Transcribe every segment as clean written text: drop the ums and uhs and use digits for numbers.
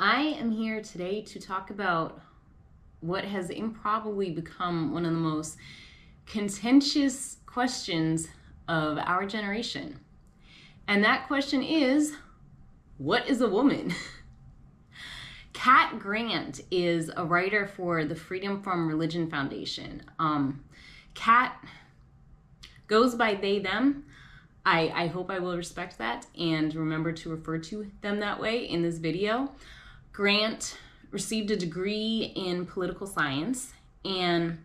I am here today to talk about what has improbably become one of the most contentious questions of our generation. And that question is, what is a woman? Kat Grant is a writer for the Freedom from Religion Foundation. Kat goes by they, them. I hope I will respect that and remember to refer to them that way in this video. Grant received a degree in political science and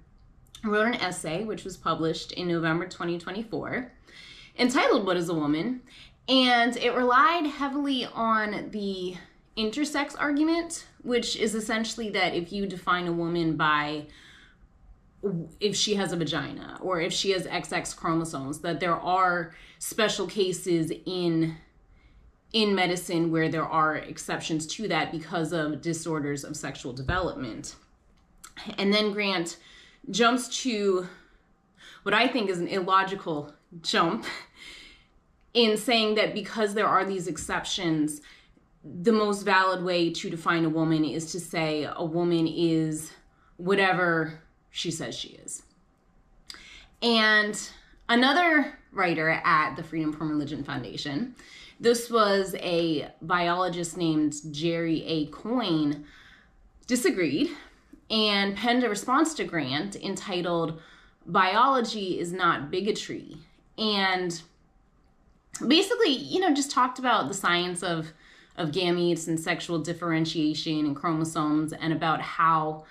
wrote an essay which was published in November 2024 entitled What is a Woman? And it relied heavily on the intersex argument, which is essentially that if you define a woman by if she has a vagina or if she has XX chromosomes, that there are special cases in medicine where there are exceptions to that because of disorders of sexual development. And then Grant jumps to what I think is an illogical jump in saying that because there are these exceptions, the most valid way to define a woman is to say a woman is whatever she says she is. And another writer at the Freedom from Religion Foundation, this was a biologist named Jerry A. Coyne, disagreed and penned a response to Grant entitled Biology is Not Bigotry. And basically, just talked about the science of gametes and sexual differentiation and chromosomes and about how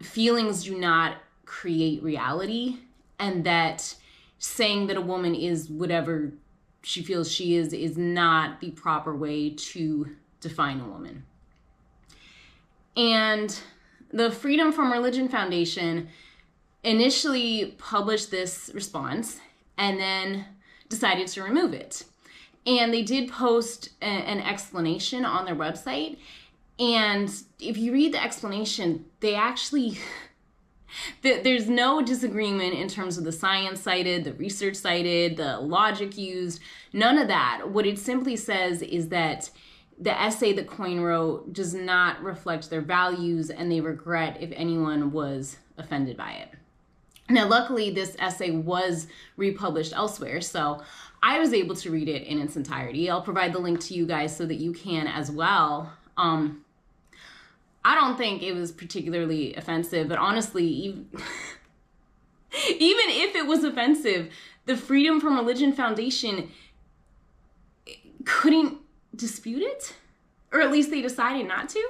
feelings do not create reality, and that saying that a woman is whatever she feels she is not the proper way to define a woman. And the Freedom from Religion Foundation initially published this response and then decided to remove it. And they did post an explanation on their website. And if you read the explanation, they actually, there's no disagreement in terms of the science cited, the research cited, the logic used, none of that. What it simply says is that the essay that Coyne wrote does not reflect their values and they regret if anyone was offended by it. Now, luckily, this essay was republished elsewhere, so I was able to read it in its entirety. I'll provide the link to you guys so that you can as well. I don't think it was particularly offensive, but honestly, even if it was offensive, the Freedom from Religion Foundation couldn't dispute it, or at least they decided not to.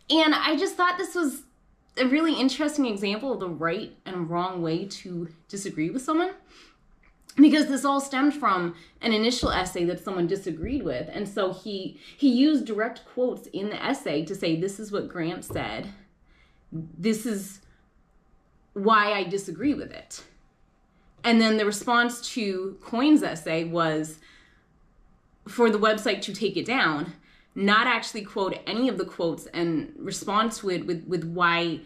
And I just thought this was a really interesting example of the right and wrong way to disagree with someone, because this all stemmed from an initial essay that someone disagreed with. And so he used direct quotes in the essay to say, this is what Grant said. This is why I disagree with it. And then the response to Coyne's essay was for the website to take it down, not actually quote any of the quotes and respond to it with why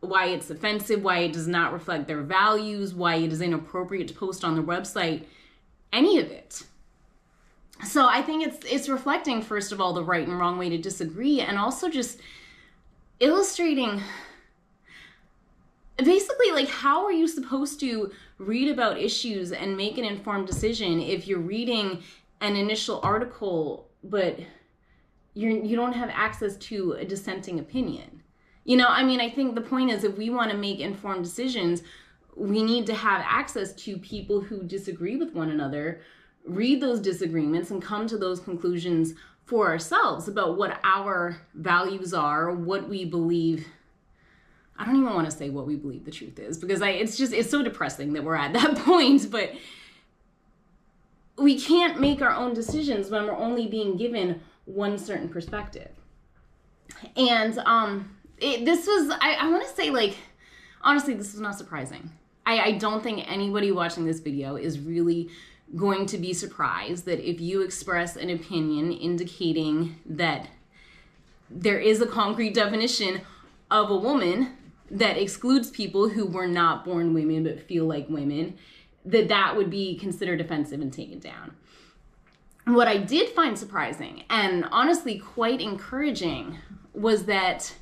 it's offensive, why it does not reflect their values, why it is inappropriate to post on their website, any of it. So I think it's reflecting, first of all, the right and wrong way to disagree, and also just illustrating basically, like, how are you supposed to read about issues and make an informed decision if you're reading an initial article, but you don't have access to a dissenting opinion? I think the point is, if we want to make informed decisions, we need to have access to people who disagree with one another, read those disagreements, and come to those conclusions for ourselves about what our values are, what we believe. I don't even want to say what we believe the truth is, because it's so depressing that we're at that point, but we can't make our own decisions when we're only being given one certain perspective. And I want to say, like, honestly, this was not surprising. I don't think anybody watching this video is really going to be surprised that if you express an opinion indicating that there is a concrete definition of a woman that excludes people who were not born women but feel like women, that would be considered offensive and taken down. what I did find surprising and honestly quite encouraging was that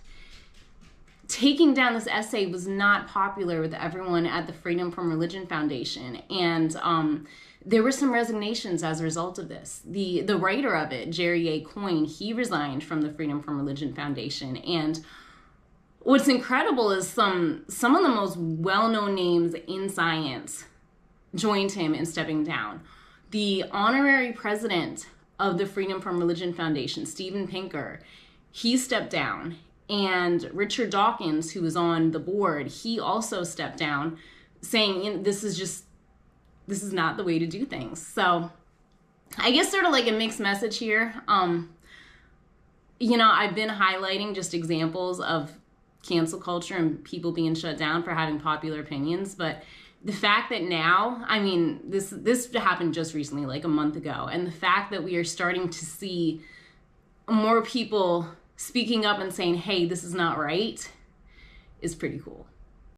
taking down this essay was not popular with everyone at the Freedom from Religion Foundation. And there were some resignations as a result of this. The writer of it, Jerry A. Coyne, he resigned from the Freedom from Religion Foundation. And what's incredible is some of the most well-known names in science joined him in stepping down. The honorary president of the Freedom from Religion Foundation, Steven Pinker, he stepped down. And Richard Dawkins, who was on the board, he also stepped down, saying this is not the way to do things. So I guess sort of like a mixed message here. I've been highlighting just examples of cancel culture and people being shut down for having popular opinions, but the fact that now, this happened just recently, like a month ago, and the fact that we are starting to see more people speaking up and saying, hey, this is not right, is pretty cool.